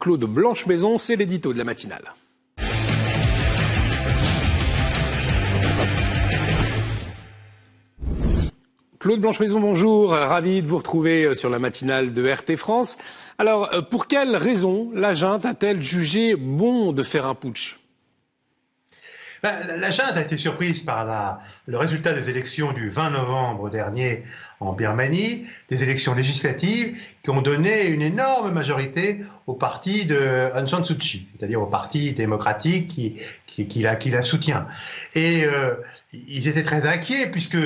Claude Blanche-Maison, c'est l'édito de la matinale. Claude Blanche-Maison, bonjour. Ravi de vous retrouver sur la matinale de RT France. Alors, pour quelles raisons la junte a-t-elle jugé bon de faire un putsch ? La junte a été surprise par le résultat des élections du 20 novembre dernier en Birmanie, des élections législatives qui ont donné une énorme majorité au parti de Aung San Suu Kyi, c'est-à-dire au parti démocratique qui la soutient. Et ils étaient très inquiets puisque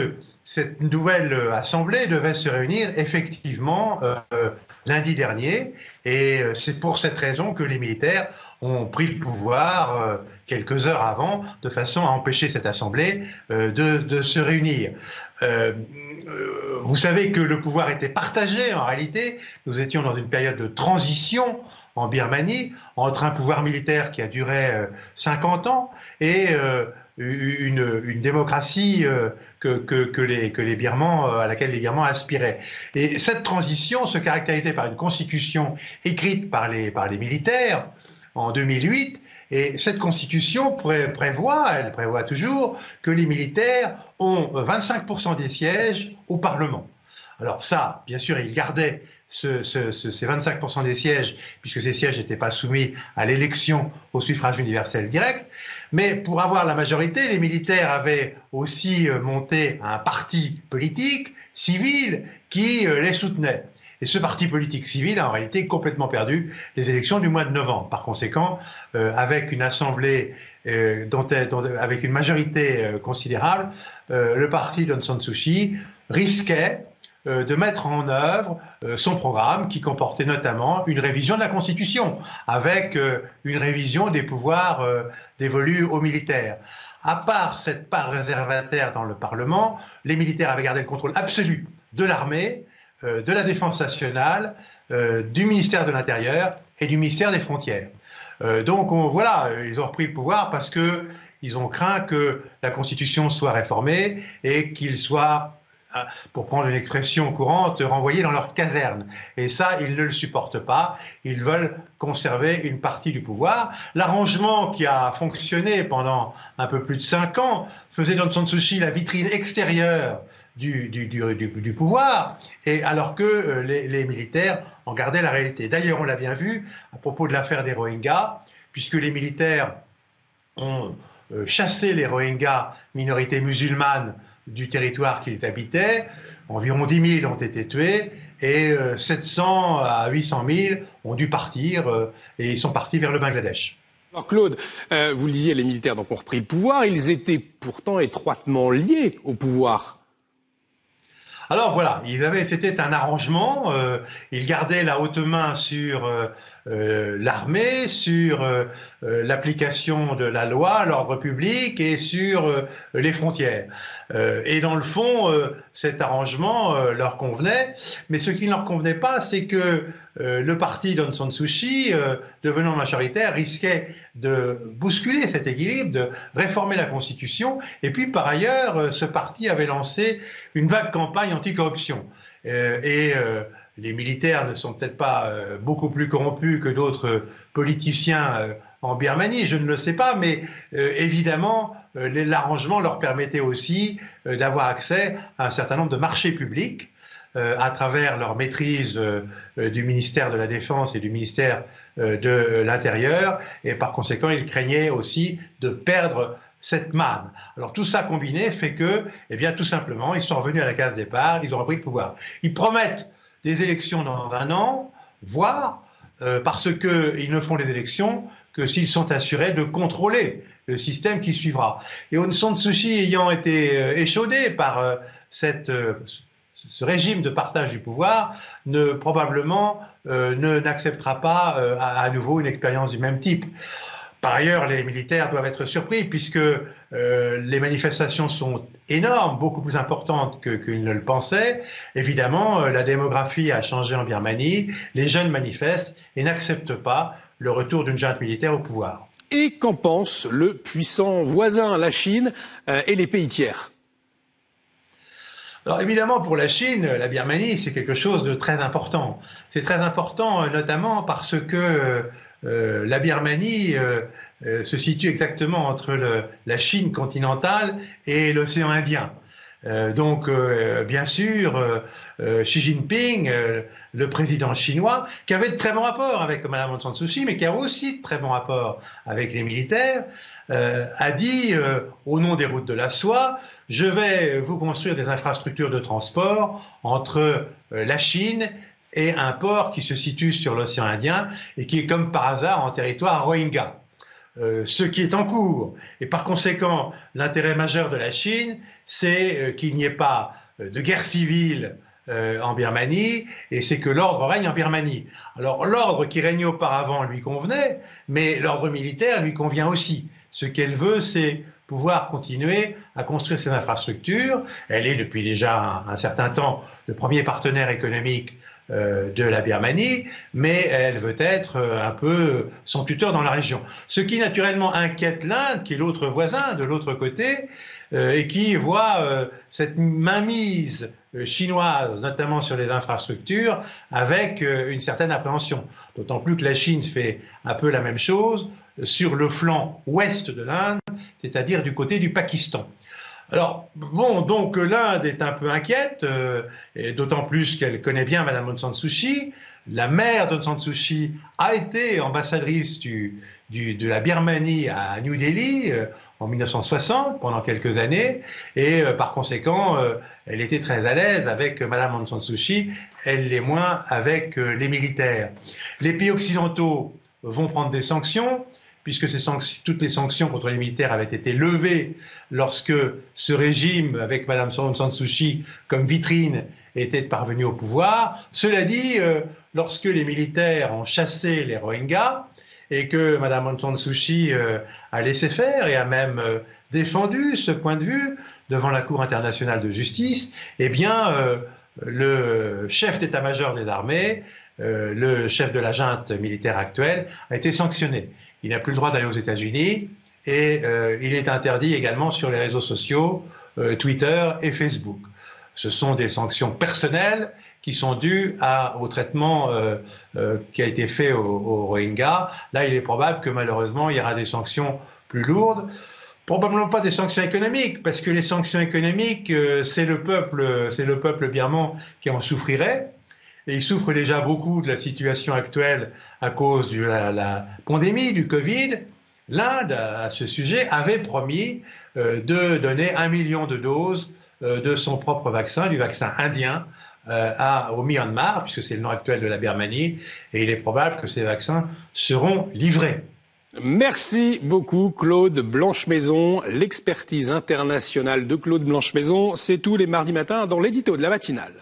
cette nouvelle assemblée devait se réunir effectivement lundi dernier, et c'est pour cette raison que les militaires ont pris le pouvoir quelques heures avant, de façon à empêcher cette assemblée de se réunir. Vous savez que le pouvoir était partagé en réalité. Nous étions dans une période de transition en Birmanie entre un pouvoir militaire qui a duré 50 ans et une démocratie que les Birmans, à laquelle les Birmans aspiraient. Et cette transition se caractérisait par une constitution écrite par les militaires en 2008, et cette constitution elle prévoit toujours que les militaires ont 25% des sièges au Parlement. Alors ça, bien sûr, ils gardaient ces 25% des sièges, puisque ces sièges n'étaient pas soumis à l'élection au suffrage universel direct. Mais pour avoir la majorité, les militaires avaient aussi monté un parti politique civil qui les soutenait. Et ce parti politique civil a en réalité complètement perdu les élections du mois de novembre. Par conséquent, avec une assemblée, avec une majorité considérable, le parti d'Aung San Suu Kyi risquait de mettre en œuvre son programme qui comportait notamment une révision de la Constitution, avec une révision des pouvoirs dévolus aux militaires. À part cette part réservataire dans le Parlement, les militaires avaient gardé le contrôle absolu de l'armée, de la Défense nationale, du ministère de l'Intérieur et du ministère des Frontières. Donc voilà, ils ont repris le pouvoir parce qu'ils ont craint que la Constitution soit réformée et qu'ils soient, pour prendre une expression courante, renvoyés dans leur caserne. Et ça, ils ne le supportent pas. Ils veulent conserver une partie du pouvoir. L'arrangement qui a fonctionné pendant un peu plus de 5 ans faisait d'Aung San Suu Kyi la vitrine extérieure du pouvoir, et alors que les militaires en gardaient la réalité. D'ailleurs, on l'a bien vu à propos de l'affaire des Rohingyas, puisque les militaires ont chassé les Rohingyas, minorités musulmanes, du territoire qu'ils habitaient. Environ 10 000 ont été tués et 700 à 800 000 ont dû partir et ils sont partis vers le Bangladesh. Alors Claude, vous le disiez, les militaires donc ont repris le pouvoir. Ils étaient pourtant étroitement liés au pouvoir. Alors voilà, c'était un arrangement, ils gardaient la haute main sur l'armée, sur l'application de la loi, l'ordre public et sur les frontières. Et dans le fond, cet arrangement leur convenait, mais ce qui ne leur convenait pas, c'est que le parti d'Aung San Suu Kyi, devenant majoritaire, risquait de bousculer cet équilibre, de réformer la Constitution. Et puis, par ailleurs, ce parti avait lancé une vague campagne anticorruption. Les militaires ne sont peut-être pas beaucoup plus corrompus que d'autres politiciens en Birmanie, je ne le sais pas, mais évidemment, l'arrangement leur permettait aussi d'avoir accès à un certain nombre de marchés publics à travers leur maîtrise du ministère de la Défense et du ministère de l'Intérieur, et par conséquent, ils craignaient aussi de perdre cette manne. Alors tout ça combiné fait que, eh bien, tout simplement, ils sont revenus à la case départ, ils ont repris le pouvoir. Ils promettent des élections dans 1 an, voire parce qu'ils ne font les élections que s'ils sont assurés de contrôler le système qui suivra. Et Aung San Suu Kyi ayant été échaudé par ce régime de partage du pouvoir, probablement n'acceptera pas à nouveau une expérience du même type. Par ailleurs, les militaires doivent être surpris puisque les manifestations sont énormes, beaucoup plus importantes qu'ils ne le pensaient. Évidemment, la démographie a changé en Birmanie, les jeunes manifestent et n'acceptent pas le retour d'une junte militaire au pouvoir. Et qu'en pense le puissant voisin, la Chine et les pays tiers ? Alors évidemment, pour la Chine, la Birmanie, c'est quelque chose de très important. C'est très important notamment parce que la Birmanie se situe exactement entre la Chine continentale et l'océan Indien. Bien sûr, Xi Jinping, le président chinois, qui avait de très bons rapports avec Madame Aung San Suu Kyi, mais qui a aussi de très bons rapports avec les militaires, a dit, au nom des routes de la soie, je vais vous construire des infrastructures de transport entre la Chine et un port qui se situe sur l'océan Indien et qui est comme par hasard en territoire Rohingya. Ce qui est en cours. Et par conséquent, l'intérêt majeur de la Chine, c'est qu'il n'y ait pas de guerre civile en Birmanie, et c'est que l'ordre règne en Birmanie. Alors l'ordre qui régnait auparavant lui convenait, mais l'ordre militaire lui convient aussi. Ce qu'elle veut, c'est pouvoir continuer à construire ses infrastructures. Elle est depuis déjà un certain temps le premier partenaire économique de la Birmanie, mais elle veut être un peu son tuteur dans la région. Ce qui naturellement inquiète l'Inde, qui est l'autre voisin de l'autre côté, et qui voit cette mainmise chinoise, notamment sur les infrastructures, avec une certaine appréhension. D'autant plus que la Chine fait un peu la même chose sur le flanc ouest de l'Inde, c'est-à-dire du côté du Pakistan. Alors, bon, donc l'Inde est un peu inquiète, et d'autant plus qu'elle connaît bien Madame Aung San Suu Kyi. La mère d'Aung San Suu Kyi a été ambassadrice de la Birmanie à New Delhi en 1960, pendant quelques années, et par conséquent, elle était très à l'aise avec Madame Aung San Suu Kyi, elle l'est moins avec les militaires. Les pays occidentaux vont prendre des sanctions, puisque toutes les sanctions contre les militaires avaient été levées lorsque ce régime, avec Mme Aung San Suu Kyi comme vitrine, était parvenu au pouvoir. Cela dit, lorsque les militaires ont chassé les Rohingyas et que Mme Aung San Suu Kyi a laissé faire et a même défendu ce point de vue devant la Cour internationale de justice, eh bien, le chef d'état-major des armées, le chef de la junte militaire actuelle, a été sanctionné. Il n'a plus le droit d'aller aux États-Unis et il est interdit également sur les réseaux sociaux, Twitter et Facebook. Ce sont des sanctions personnelles qui sont dues au traitement qui a été fait aux Rohingyas. Là, il est probable que malheureusement, il y aura des sanctions plus lourdes. Probablement pas des sanctions économiques, parce que les sanctions économiques, c'est le peuple birman qui en souffrirait. Et il souffre déjà beaucoup de la situation actuelle à cause de la pandémie du Covid. L'Inde, à ce sujet, avait promis de donner 1 million de doses de son propre vaccin, du vaccin indien, au Myanmar, puisque c'est le nom actuel de la Birmanie, et il est probable que ces vaccins seront livrés. Merci beaucoup Claude Blanchemaison. L'expertise internationale de Claude Blanchemaison, c'est tous les mardis matins dans l'édito de la matinale.